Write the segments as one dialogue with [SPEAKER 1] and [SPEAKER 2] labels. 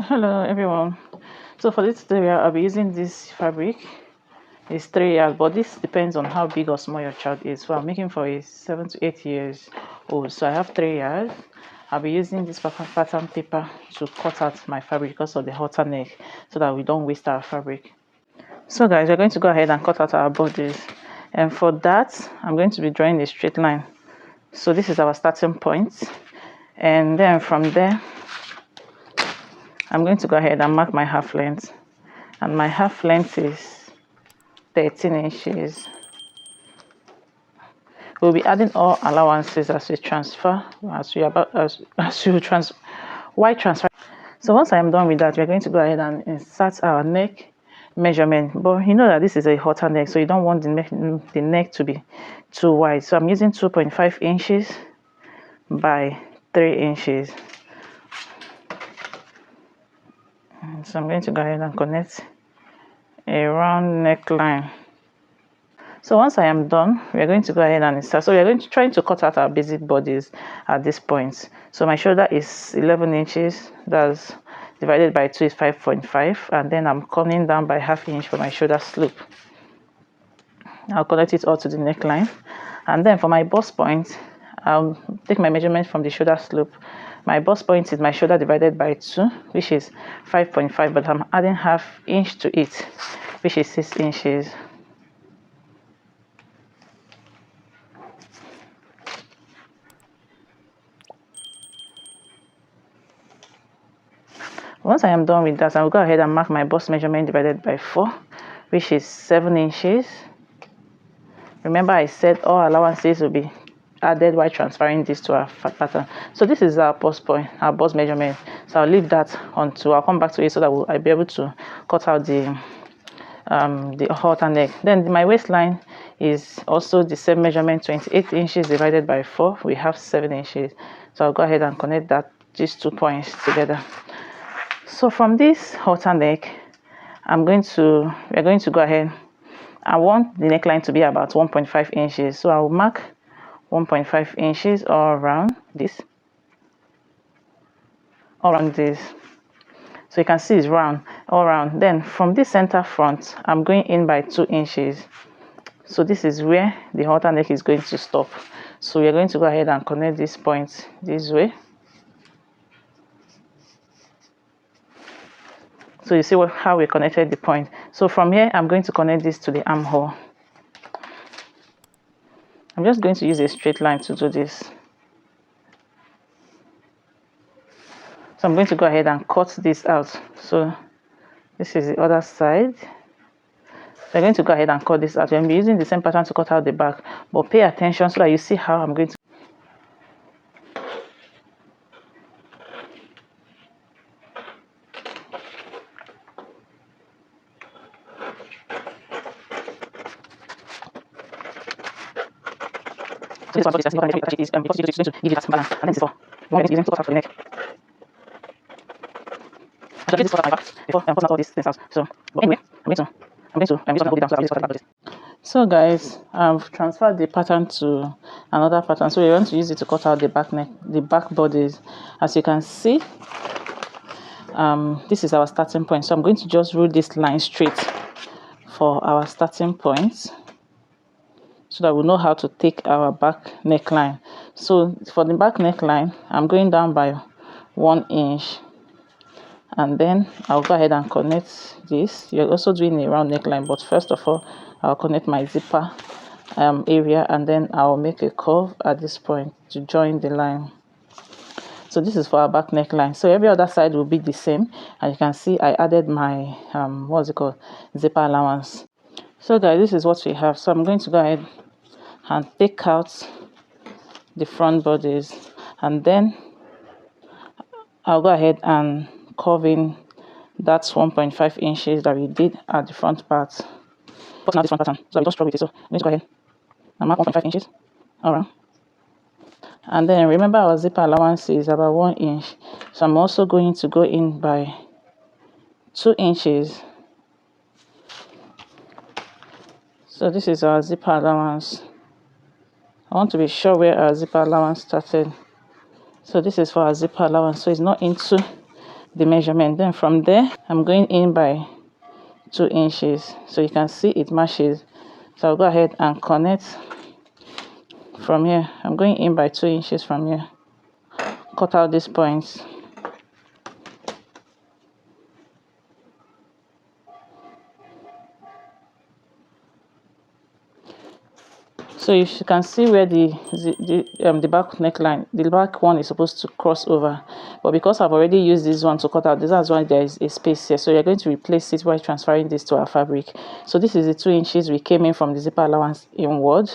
[SPEAKER 1] Hello everyone. So for this tutorial I'll be using this fabric. It's 3 years, but this depends on how big or small your child is. So I'm making for a 7 to 8 years old. So I have 3 years. I'll be using this pattern paper to cut out my fabric because of the halter neck, so that we don't waste our fabric. So guys, we're going to go ahead and cut out our bodice, and for that I'm going to be drawing a straight line. So this is our starting point, and then from there I'm going to go ahead and mark my half length, and my half length is 13 inches. We'll be adding all allowances as we transfer, while transfer. So once I am done with that, we're going to go ahead and insert our neck measurement. But you know that this is a halter neck, so you don't want the neck to be too wide. So I'm using 2.5 inches by 3 inches. So I'm going to go ahead and connect a round neckline. So once I am done, we're going to go ahead and start. So we're going to try to cut out our basic bodies at this point. So my shoulder is 11 inches. That's divided by 2 is 5.5, and then I'm coming down by ½ inch for my shoulder slope. I'll connect it all to the neckline, and then for my bust point, I'll take my measurement from the shoulder slope. My bust point is my shoulder divided by 2, which is 5.5, but I'm adding ½ inch to it, which is 6 inches. Once I am done with that, I'll go ahead and mark my bust measurement divided by 4, which is 7 inches. Remember, I said all allowances will be added while transferring this to our pattern. So this is our bust point, our bust measurement. So I'll leave that until I'll come back to it, so that I'll be able to cut out the halter neck. Then my waistline is also the same measurement, 28 inches divided by 4. We have 7 inches. So I'll go ahead and connect these 2 points together. So from this halter neck, we're going to go ahead. I want the neckline to be about 1.5 inches. So I'll mark 1.5 inches all around this. So you can see it's round all around. Then from this center front, I'm going in by 2 inches. So this is where the halter neck is going to stop. So we're going to go ahead and connect this point this way. So you see how we connected the point. So from here, I'm going to connect this to the armhole. I'm just going to use a straight line to do this. So I'm going to go ahead and cut this out. So this is the other side. So I'm going to go ahead and cut this out. I'm using the same pattern to cut out the back, but pay attention so that you see how I'm going to. So this one is going to give it that balance, and then this is for one to cut out for the neck. I should get this cut out my back before I'm cutting out all these things out. So, but anyway, I'm just going to hold it down so I'll just cut out this. So guys, I've transferred the pattern to another pattern. So we want to use it to cut out the back neck, the back bodies. As you can see, this is our starting point. So I'm going to just rule this line straight for our starting point, so that we know how to take our back neckline. So for the back neckline, I'm going down by 1 inch, and then I'll go ahead and connect this. You're also doing a round neckline, but first of all, I'll connect my zipper area, and then I'll make a curve at this point to join the line. So this is for our back neckline. So every other side will be the same, and you can see I added my zipper allowance. So guys, this is what we have. So I'm going to go ahead and take out the front bodies, and then I'll go ahead and curve in that 1.5 inches that we did at the front part. But now this front pattern, so I just draw with it. So I'm going to go ahead and mark 1.5 inches around. And then remember, our zipper allowance is about 1 inch. So I'm also going to go in by 2 inches. So this is our zipper allowance. I want to be sure where our zipper allowance started. So this is for our zipper allowance. So it's not into the measurement. Then from there I'm going in by 2 inches, so you can see it matches. So I'll go ahead and connect from here. I'm going in by 2 inches from here. Cut out these points. So you can see where the back neckline, the back one is supposed to cross over, but because I've already used this one to cut out, that's why there is a space here. So you're going to replace it while transferring this to our fabric. So this is the 2 inches we came in from the zipper allowance inward.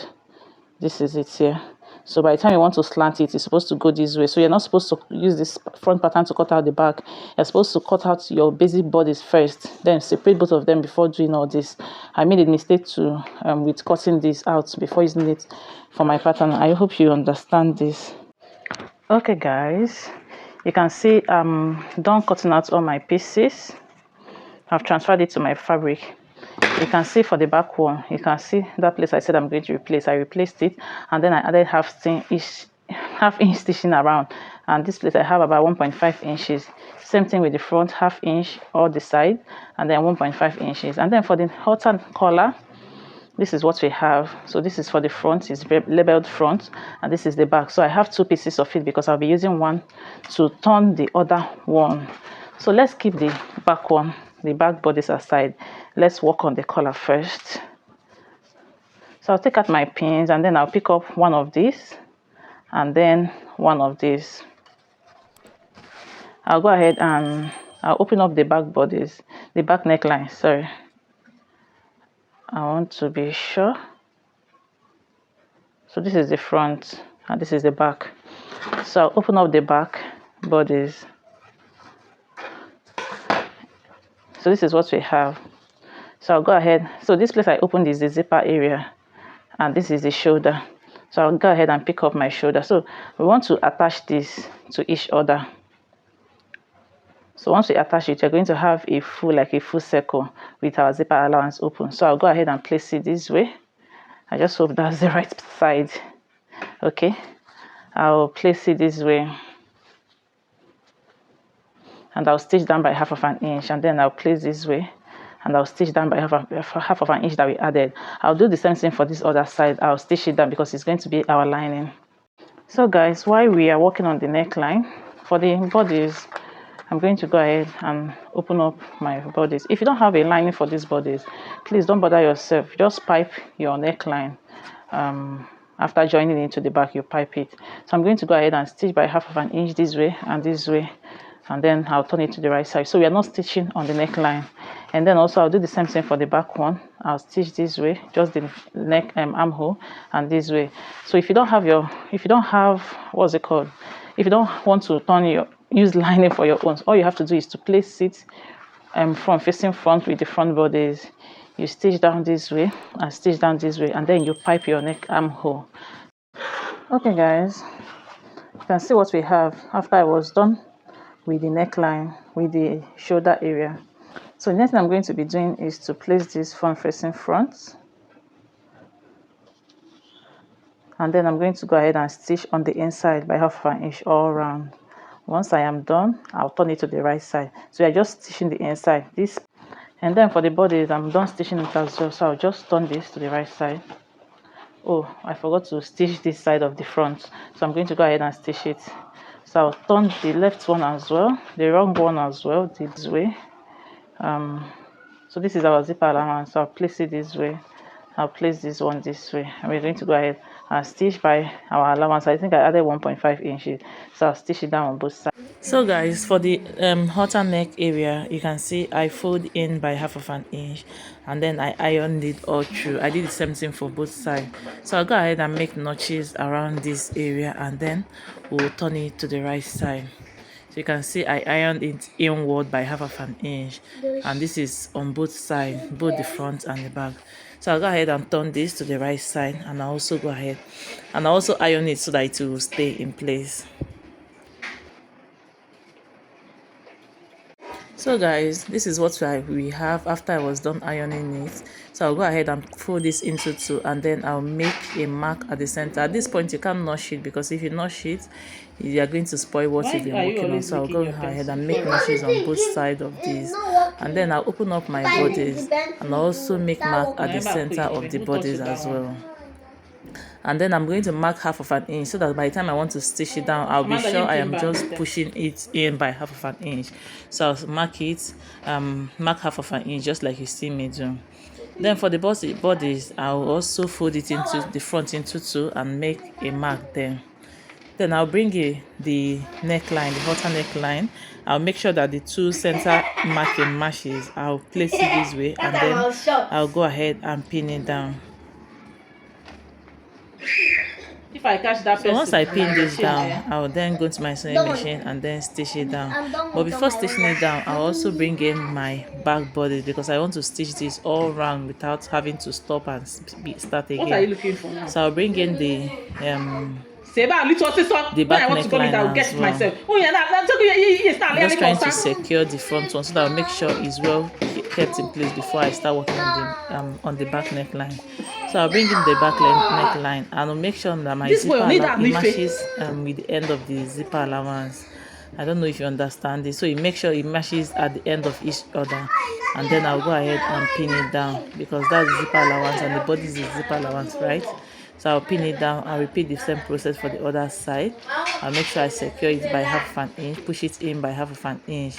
[SPEAKER 1] This is it here. So by the time you want to slant it, it's supposed to go this way. So you're not supposed to use this front pattern to cut out the back. You're supposed to cut out your basic bodice first, then separate both of them before doing all this. I made a mistake to with cutting this out before using it for my pattern. I hope you understand this. Okay guys, you can see I'm done cutting out all my pieces. I've transferred it to my fabric. You can see for the back one, you can see that place I said I'm going to replace. I replaced it, and then I added half inch stitching around, and this place I have about 1.5 inches. Same thing with the front, half inch all the side, and then 1.5 inches. And then for the halter collar, this is what we have. So this is for the front, it's labeled front, and this is the back. So I have 2 pieces of it because I'll be using one to turn the other one. So let's keep the back one, the back bodice aside. Let's work on the collar first. So I'll take out my pins, and then I'll pick up one of these and then one of these. I'll go ahead and I'll open up the back bodice, the back neckline, sorry. I want to be sure. So this is the front and this is the back. So I'll open up the back bodice. So this is what we have. So I'll go ahead. So this place I opened is the zipper area, and this is the shoulder. So I'll go ahead and pick up my shoulder. So we want to attach this to each other. So once we attach it, you're going to have a full circle with our zipper allowance open. So I'll go ahead and place it this way. I just hope that's the right side. Okay, I'll place it this way, and I'll stitch down by half of an inch, and then I'll place this way, and I'll stitch down by half of an inch that we added. I'll do the same thing for this other side. I'll stitch it down because it's going to be our lining. So guys, while we are working on the neckline, for the bodies, I'm going to go ahead and open up my bodice. If you don't have a lining for these bodies, please don't bother yourself. Just pipe your neckline. After joining into the back, you pipe it. So I'm going to go ahead and stitch by half of an inch this way and this way, and then I'll turn it to the right side. So we are not stitching on the neckline. And then also I'll do the same thing for the back one. I'll stitch this way, just the neck armhole, and this way. So if you don't have what's it called, if you don't want to use lining for your own, all you have to do is to place it front facing front with the front bodies. You stitch down this way and stitch down this way, and then you pipe your neck armhole. Okay guys, you can see what we have after I was done with the neckline, with the shoulder area. So the next thing I'm going to be doing is to place this front facing front, and then I'm going to go ahead and stitch on the inside by half an inch all around. Once I am done, I'll turn it to the right side. So you're just stitching the inside this, and then for the bodies, I'm done stitching it as well. So I'll just turn this to the right side. Oh, I forgot to stitch this side of the front, so I'm going to go ahead and stitch it. So I'll turn the left one as well, the wrong one as well, this way. So this is our zipper allowance. So I'll place it this way. I'll place this one this way, and we're going to go ahead and stitch by our allowance. I think I added 1.5 inches, so I'll stitch it down on both sides. So guys, for the halter neck area, you can see I fold in by half of an inch, and then I ironed it all through. I did the same thing for both sides. So I'll go ahead and make notches around this area, and then we'll turn it to the right side. So you can see I ironed it inward by half of an inch, and this is on both sides, both the front and the back. So I'll go ahead and turn this to the right side, and I'll also go ahead and I'll also iron it so that it will stay in place. So guys, this is what we have after I was done ironing it. So I'll go ahead and fold this into two, and then I'll make a mark at the center. At this point you can't notch it, because if you notch it, you are going to spoil what you've been working on. So I'll go ahead and make notches on both sides of this, and then I'll open up my bodice and also make mark at the center of the bodice as well. And then I'm going to mark half of an inch, so that by the time I want to stitch it down, I'll be sure I am just pushing it in by half of an inch. So I'll mark it, mark half of an inch, just like you see me do. Then for the bodies, I'll also fold it into the front into two and make a mark there. Then I'll bring the neckline, the halter neckline. I'll make sure that the two center marking matches. I'll place it this way, and then I'll go ahead and pin it down. If I catch that person, so once I pin this down, I'll then go to my sewing machine and then stitch it down. But before stitching it down, I'll also bring in my back body, because I want to stitch this all round without having to stop and start again. What are you looking for now? So I'll bring in the back neckline as well. I'm just trying to secure the front one so that I'll make sure it's well kept in place before I start working on the back neckline. So I'll bring in the back neckline, and I'll make sure that my zipper matches with the end of the zipper allowance. I don't know if you understand this. So you make sure it matches at the end of each other, and then I'll go ahead and pin it down, because that's the zipper allowance and the body is the zipper allowance, right? So I'll pin it down and repeat the same process for the other side. I'll make sure I secure it by half of an inch, push it in by half of an inch.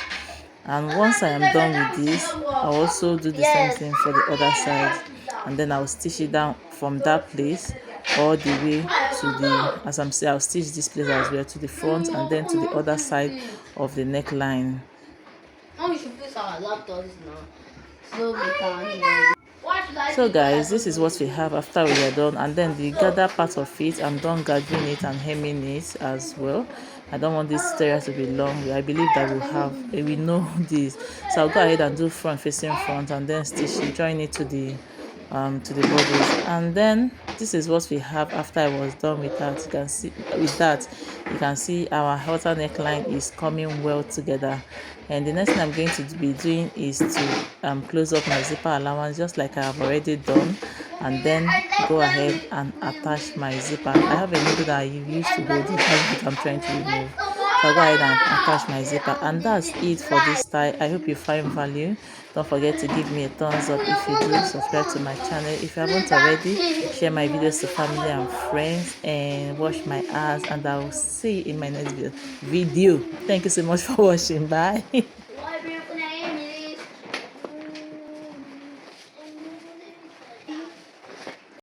[SPEAKER 1] And once I am done with this, I'll also do the same thing for the other side, and then I'll stitch it down from that place all the way to the, as I'm saying, I'll stitch this place as well to the front and then to the other side of the neckline. So guys, this is what we have after we are done, and then the gather part of it, I'm done gathering it and hemming it as well. I don't want this area to be long. I believe that we know this. So I'll go ahead and do front facing front, and then stitch it, join it to the bodies. And then this is what we have after I was done with that. You can see our halter neckline is coming well together. And the next thing I'm going to be doing is to close up my zipper allowance, just like I have already done, and then go ahead and attach my zipper. I have a needle that I use to hold it, that's what I'm trying to remove. So I'll go ahead and attach my zipper, and that's it for this style. I hope you find value. Don't forget to give me a thumbs up if you do. Subscribe to my channel if you haven't already. Share my videos to family and friends, and wash my ass. And I will see you in my next video. Thank you so much for watching. Bye.